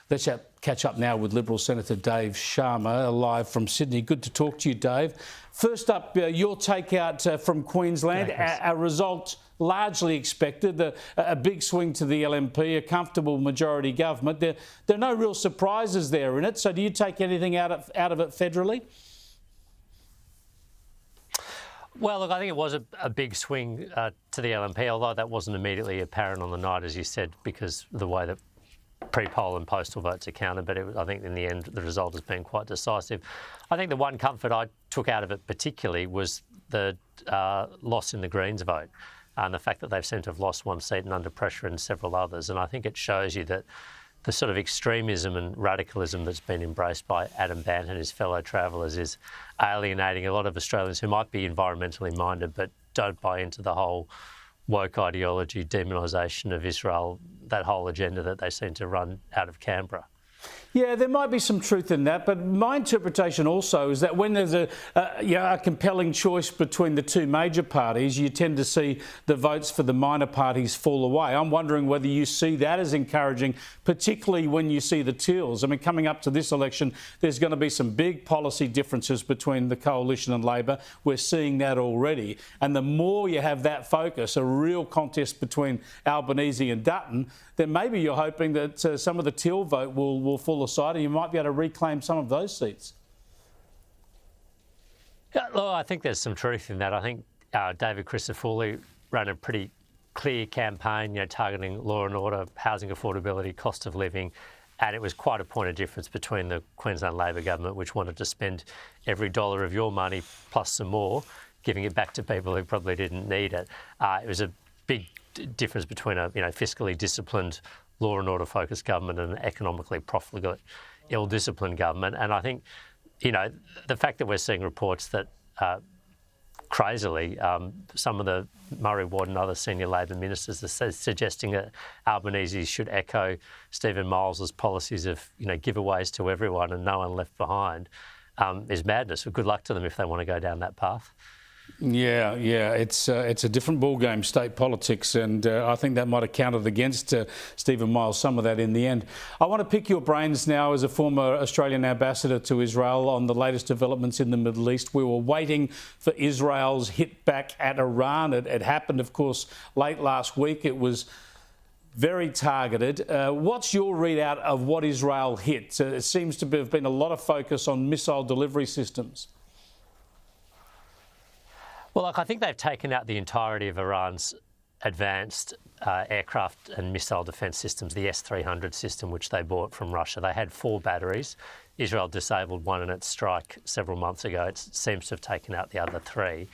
Let's catch up now with Liberal Senator Dave Sharma, live from Sydney. Good to talk to you, Dave. First up, your take out from Queensland, a result largely expected, a big swing to the LNP, a comfortable majority government. There are no real surprises there in it, so do you take anything out of it federally? Well, look, I think it was a big swing to the LNP, although that wasn't immediately apparent on the night, as you said, because of the way that pre-poll and postal votes are counted, but I think in the end the result has been quite decisive. I think the one comfort I took out of it particularly was the loss in the Greens vote and the fact that they've seemed to have lost one seat and under pressure in several others. And I think it shows you that the sort of extremism and radicalism that's been embraced by Adam Bandt and his fellow travellers is alienating a lot of Australians who might be environmentally minded but don't buy into the whole woke ideology, demonisation of Israel, that whole agenda that they seem to run out of Canberra. Yeah, there might be some truth in that, but my interpretation also is that when there's a compelling choice between the two major parties, you tend to see the votes for the minor parties fall away. I'm wondering whether you see that as encouraging, particularly when you see the Teals. I mean, coming up to this election, there's going to be some big policy differences between the Coalition and Labor. We're seeing that already. And the more you have that focus, a real contest between Albanese and Dutton, then maybe you're hoping that some of the Teal vote will fall aside and you might be able to reclaim some of those seats. Yeah, look, I think there's some truth in that. I think David Crisafulli ran a pretty clear campaign, targeting law and order, housing affordability, cost of living, and it was quite a point of difference between the Queensland Labor government, which wanted to spend every dollar of your money plus some more, giving it back to people who probably didn't need it. It was a big difference between a fiscally disciplined, law and order focused government and an economically profligate, ill-disciplined government. And I think, the fact that we're seeing reports that crazily, some of the Murray Ward and other senior Labor ministers are suggesting that Albanese should echo Stephen Miles's policies of, giveaways to everyone and no one left behind, is madness. Well, good luck to them if they want to go down that path. Yeah, it's a different ballgame, state politics, and I think that might have counted against Stephen Miles, some of that in the end. I want to pick your brains now as a former Australian ambassador to Israel on the latest developments in the Middle East. We were waiting for Israel's hit back at Iran. It happened, of course, late last week. It was very targeted. What's your readout of what Israel hit? It seems to have been a lot of focus on missile delivery systems. Well, look, I think they've taken out the entirety of Iran's advanced aircraft and missile defence systems, the S-300 system, which they bought from Russia. They had 4 batteries. Israel disabled one in its strike several months ago. It seems to have taken out the other 3.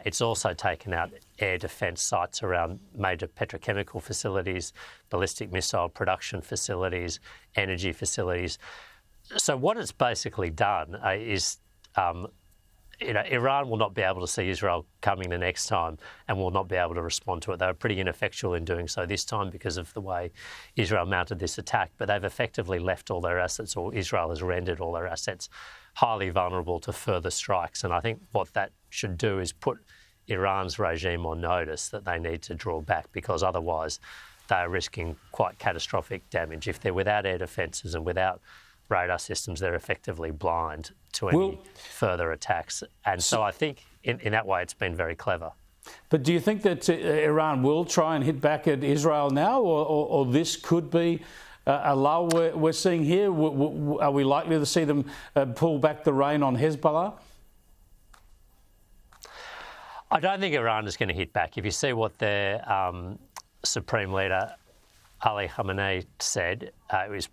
It's also taken out air defence sites around major petrochemical facilities, ballistic missile production facilities, energy facilities. So what it's basically done is Iran will not be able to see Israel coming the next time and will not be able to respond to it. They were pretty ineffectual in doing so this time because of the way Israel mounted this attack, but they've effectively left all their assets, or Israel has rendered all their assets highly vulnerable to further strikes. And I think what that should do is put Iran's regime on notice that they need to draw back, because otherwise they are risking quite catastrophic damage. If they're without air defences and without radar systems, they're effectively blind to any further attacks. And so I think in that way it's been very clever. But do you think that Iran will try and hit back at Israel now, or this could be a lull we're seeing here? Are we likely to see them pull back the rein on Hezbollah? I don't think Iran is going to hit back. If you see what their Supreme Leader Ali Khamenei said,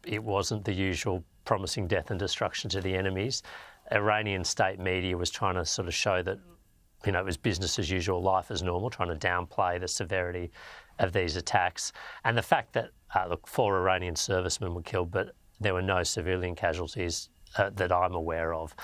it wasn't the usual promising death and destruction to the enemies. Iranian state media was trying to sort of show that, it was business as usual, life as normal, trying to downplay the severity of these attacks. And the fact that, 4 Iranian servicemen were killed, but there were no civilian casualties that I'm aware of,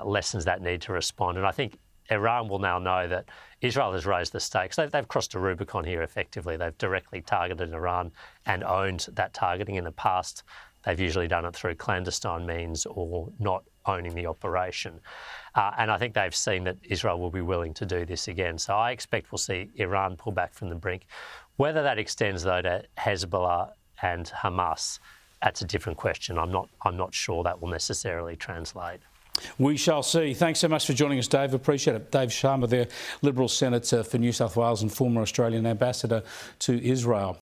lessens that need to respond. And I think Iran will now know that Israel has raised the stakes. They've crossed a Rubicon here effectively. They've directly targeted Iran and owned that targeting in the past. They've usually done it through clandestine means or not owning the operation. And I think they've seen that Israel will be willing to do this again. So I expect we'll see Iran pull back from the brink. Whether that extends, though, to Hezbollah and Hamas, that's a different question. I'm not sure that will necessarily translate. We shall see. Thanks so much for joining us, Dave. Appreciate it. Dave Sharma, the Liberal Senator for New South Wales and former Australian ambassador to Israel.